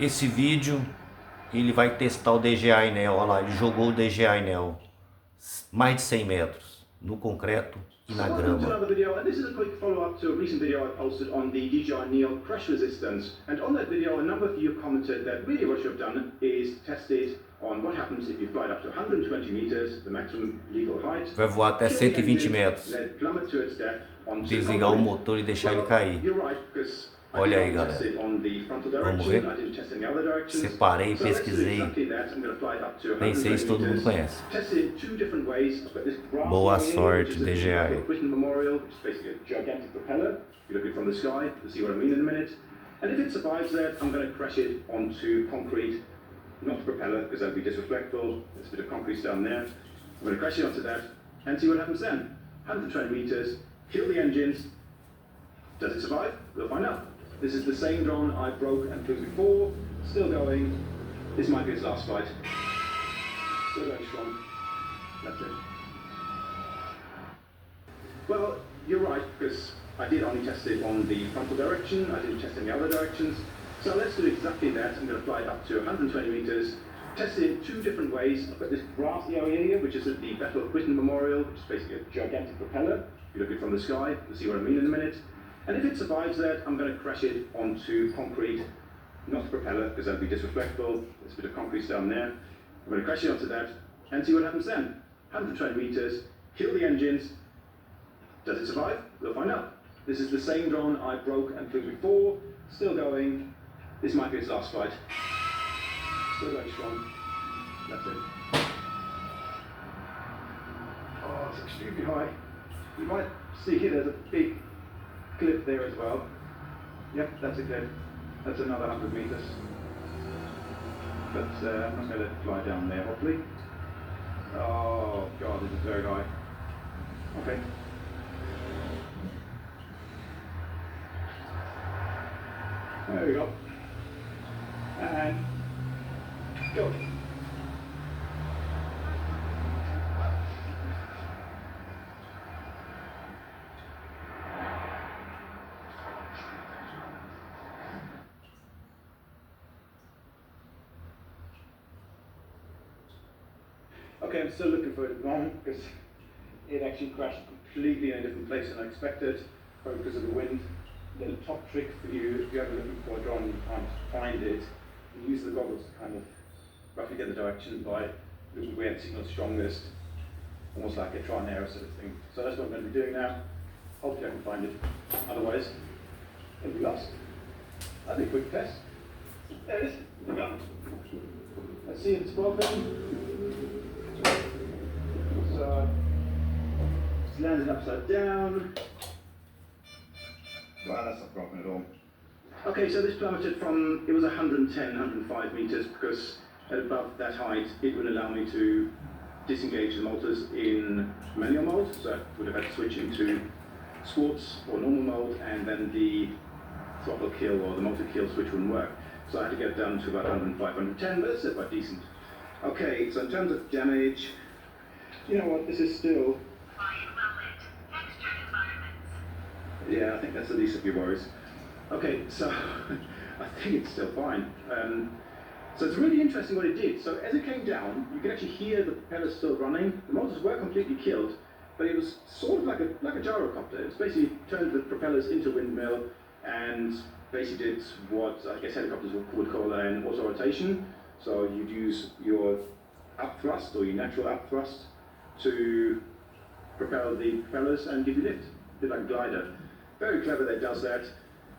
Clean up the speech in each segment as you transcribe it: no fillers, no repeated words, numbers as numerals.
Esse vídeo ele vai testar o DJI NEO. Olha lá, ele jogou o DJI NEO mais de 100 metros no concreto e na grama. Welcome to another video, and this is a quick follow-up to a recent video I posted on the DJI NEO crash resistance. And on that video, a number of you commented that really what you have done is tested on what happens if you fly up to 120 meters, the maximum legal height. Vai voar até 120 metros. Desligar o motor e deixar ele cair. Olha aí, galera. Vamos ver? Separei, pesquisei. Nem sei se todo mundo conhece. Boa sorte, DJI. And if it survives that, I'm going to crash it onto concrete, not propeller, because that would be disrespectful. There's a bit of concrete down there. I'm going to crash it onto that and see what happens then. 120 meters, kill the engines. Does it survive? We'll find out. This is the same drone I broke and flew before, still going. This might be its last flight. Still going strong. That's it. Well, you're right, because I did only test it on the frontal direction. I didn't test any other directions. So let's do exactly that. I'm going to fly it up to 120 meters, test it in two different ways. I've got this grassy area here, which is at the Battle of Britain Memorial, which is basically a gigantic propeller. If you look at it from the sky, you'll see what I mean in a minute. And if it survives that, I'm going to crash it onto concrete, not propeller, because that would be disrespectful. There's a bit of concrete down there. I'm going to crash it onto that and see what happens then. 120 meters, kill the engines. Does it survive? We'll find out. This is the same drone I broke and flew before, still going. This might be its last flight. Still going strong. That's it. Oh, it's extremely high. You might see here there's a big cliff there as well. Yep, that's a cliff. That's another 100 meters. But I'm not going to let it fly down there, hopefully. Oh god, this is very high. Okay. There we go. And go. Okay, I'm still looking for it wrong because it actually crashed completely in a different place than I expected, probably because of the wind. Little top trick for you, if you're ever looking for a drone and you can't find it, you use the goggles to kind of roughly get the direction by looking where the signal's strongest, almost like a trial and error sort of thing. So that's what I'm going to be doing now. Hopefully I can find it. Otherwise, it'll be lost. That'll be a quick test. There it is. There we go. Let's see if it's broken. So it's landed upside down. Wow, that's not broken at all. Okay, so this plummeted from, it was 110, 105 meters, because at above that height, it would allow me to disengage the motors in manual mode, so I would have had to switch into sports or normal mode, and then the throttle kill or the motor kill switch wouldn't work. So I had to get down to about 105, 110, but it's still quite decent. Okay, so in terms of damage, you know what, this is still... Yeah, I think that's the least of your worries. Okay, so I think it's still fine. So it's really interesting what it did. So as it came down, you could actually hear the propellers still running. The motors were completely killed, but it was sort of like a gyrocopter. It's basically turned the propellers into a windmill and basically did what I guess helicopters would call an auto rotation. So you'd use your up thrust or your natural up thrust to propel the propellers and give you lift, a bit like a glider. Very clever that it does that.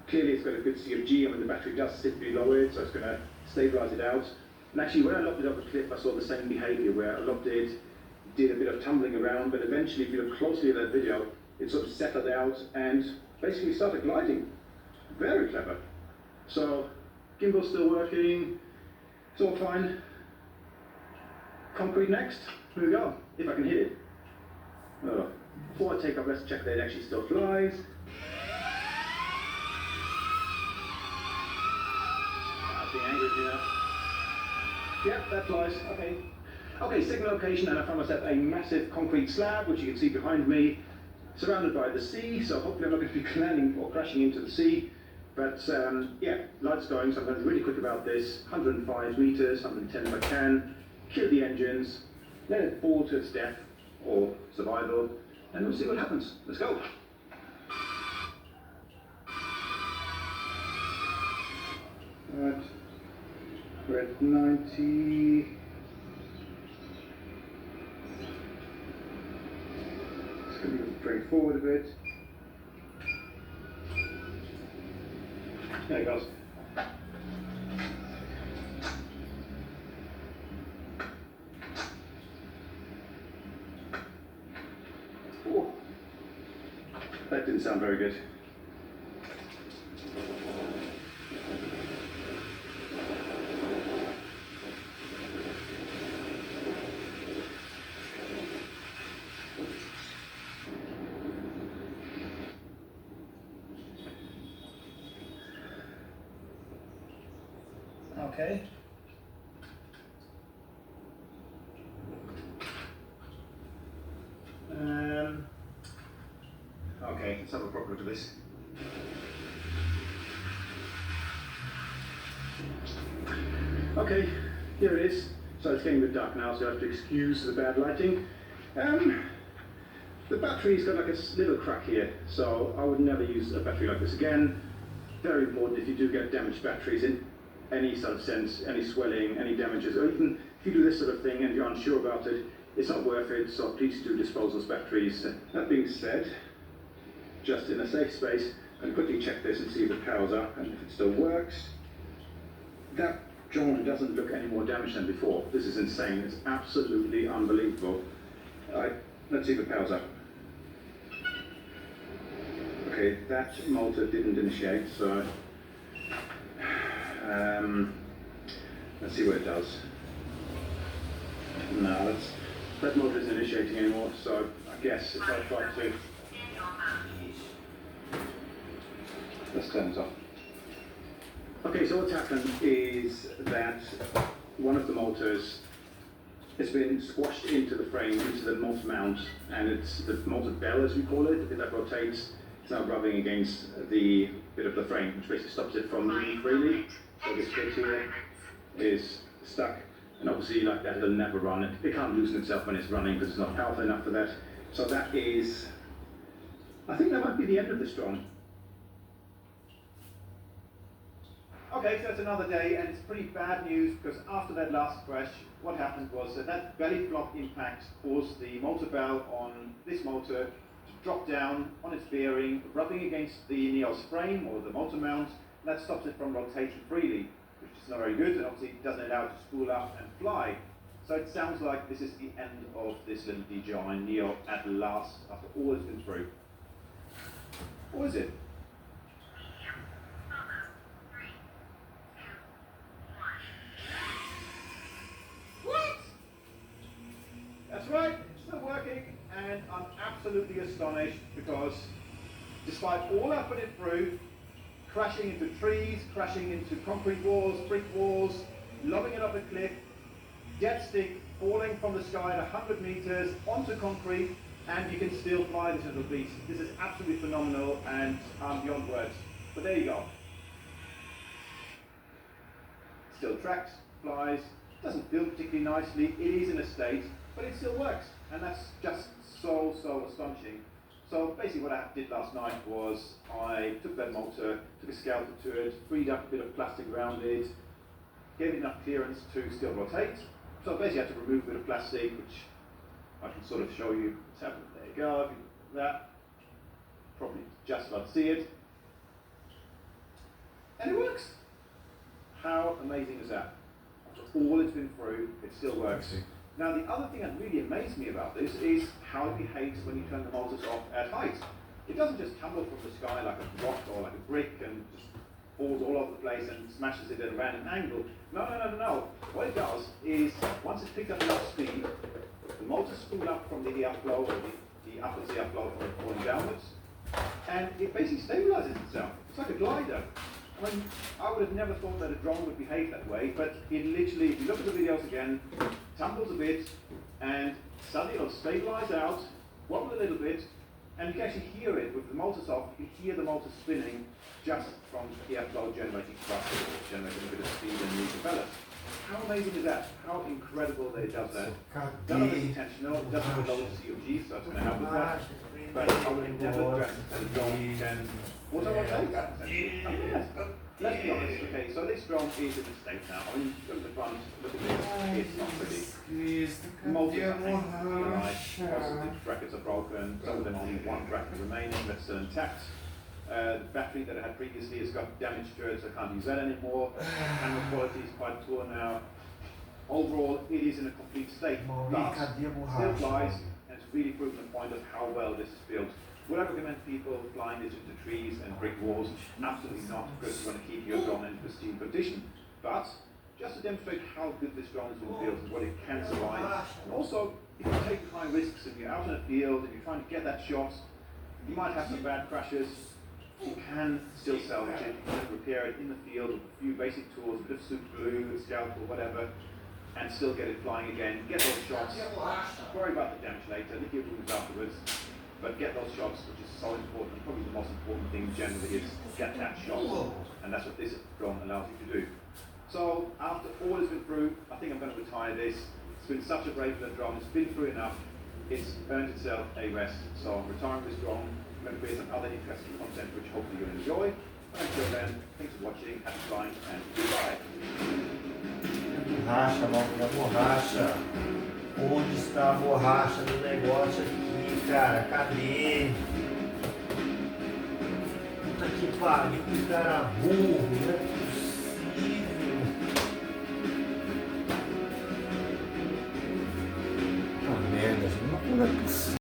Clearly it's got a good CFG. I mean, the battery does sit below it, so it's going to stabilize it out. And actually, when I lobbed it off a cliff, I saw the same behavior where I lobbed it, did a bit of tumbling around, but eventually, if you look closely at that video, it sort of settled out and basically started gliding. Very clever. So, gimbal's still working. It's all fine. Concrete next. Here we go. If I can hit it. Oh. Before I take off, let's check that it actually still flies. Being angry, you know. Yep, that flies. Okay. Okay, second location, and I found myself a massive concrete slab, which you can see behind me, surrounded by the sea. So hopefully I'm not going to be landing or crashing into the sea. But yeah, light's going, so I'm going to be really quick about this. 105 meters, 110 if I can. Kill the engines, let it fall to its death or survival, and we'll see what happens. Let's go. Right, we're at 90. It's going to be straight forward a bit. There it goes. Ooh. That didn't sound very good. Okay. Okay, let's have a proper look at this. Okay, here it is. So it's getting a bit dark now, so I have to excuse the bad lighting. The battery's got like a little crack here, so I would never use a battery like this again. Very important if you do get damaged batteries in any sort of sense, any swelling, any damages, or even if you do this sort of thing and you're unsure about it, it's not worth it, so please do dispose those batteries. That being said, just in a safe space, and quickly check this and see if it powers up and if it still works. That joint doesn't look any more damaged than before. This is insane, it's absolutely unbelievable. Alright, let's see if it powers up. Okay, that motor didn't initiate, so let's see what it does. No, that motor isn't initiating anymore, so I guess if I try to... Let's turn this off. Okay, so what's happened is that one of the motors has been squashed into the frame, into the motor mount, and it's the motor bell, as we call it, that rotates. It's now rubbing against the bit of the frame, which basically stops it from moving freely. So this bit here is stuck, and obviously like that it'll never run. It can't loosen itself when it's running because it's not powerful enough for that. So that is, I think that might be the end of this drone. Okay, so it's another day, and it's pretty bad news because after that last crash, what happened was that belly flop impact caused the motor bell on this motor to drop down on its bearing, rubbing against the NEO's frame or the motor mount. That stops it from rotating freely, which is not very good, and obviously it doesn't allow it to spool up and fly. So it sounds like this is the end of this little DJI NEO at last, after all it's been through. Or is it? What? That's right, it's still working, and I'm absolutely astonished because despite all I put it through, crashing into trees, crashing into concrete walls, brick walls, lobbing it off a cliff, jet stick falling from the sky at 100 meters onto concrete, and you can still fly this little beast. This is absolutely phenomenal, and I'm beyond words. But there you go. Still tracks, flies, doesn't feel particularly nicely. It is in a state, but it still works, and that's just so astonishing. So basically what I did last night was I took that motor, took a scalpel to it, freed up a bit of plastic around it, gave it enough clearance to still rotate. So basically I had to remove a bit of plastic, which I can sort of show you what's happening. There you go, if you look at that. Probably just about to see it. And it works. How amazing is that? After all it's been through, it still works. Now the other thing that really amazed me about this is how it behaves when you turn the motors off at height. It doesn't just tumble from the sky like a rock or like a brick and just falls all over the place and smashes it at a random angle. No. What it does is, once it's picked up enough speed, the motors spool up from the airflow, or the upwards airflow from falling downwards, and it basically stabilizes itself. It's like a glider. I mean, I would have never thought that a drone would behave that way, but it literally, if you look at the videos again, tumbles a bit, and suddenly it'll stabilize out, wobble a little bit, And you can actually hear it with the motors off. You can hear the motor spinning just from airflow generating thrust, generating a bit of speed and new propellers. How amazing is that? How incredible that it does that. None of it's intentional, it doesn't have a load of COG, so it's going to help with that. But I would never dress as a drone can. What do I want to tell you guys? Yes, but let's be honest, okay, so this drone is in a state now. I mean, look at the front, look at this, it's not pretty. Motors are hanging, right, brackets are broken, some of them only one bracket remaining, that's still intact. The battery that I had previously has got damaged to it, so I can't use that anymore. Camera quality is quite poor now. Overall, it is in a complete state, but still flies, and it's really proven the point of how well this is built. Would I recommend people flying this into trees and brick walls? Absolutely not, because you want to keep your drone in pristine condition. But just to demonstrate how good this drone has been built and what it can survive. And also, if you take high risks and you're out in the field and you're trying to get that shot, you might have some bad crashes. You can still salvage it, you can repair it in the field with a few basic tools, a bit of super glue, a scalpel, whatever, and still get it flying again, get those shots. Worry about the damage later, lick your wounds afterwards, but get those shots, which is so important. Probably the most important thing generally is get that shot, and that's what this drone allows you to do. So after all it's been through, I think I'm going to retire this. It's been such a brave little drone, it's been through enough, it's earned itself a rest. So I'm retiring this drone. I'm going to create some other interesting content which hopefully you'll enjoy. Until then, thanks for watching, happy flying, and goodbye. Borracha, mão da borracha. Onde está a borracha do negócio aqui, cara? Cadê? Puta que pariu, que cara burro, né?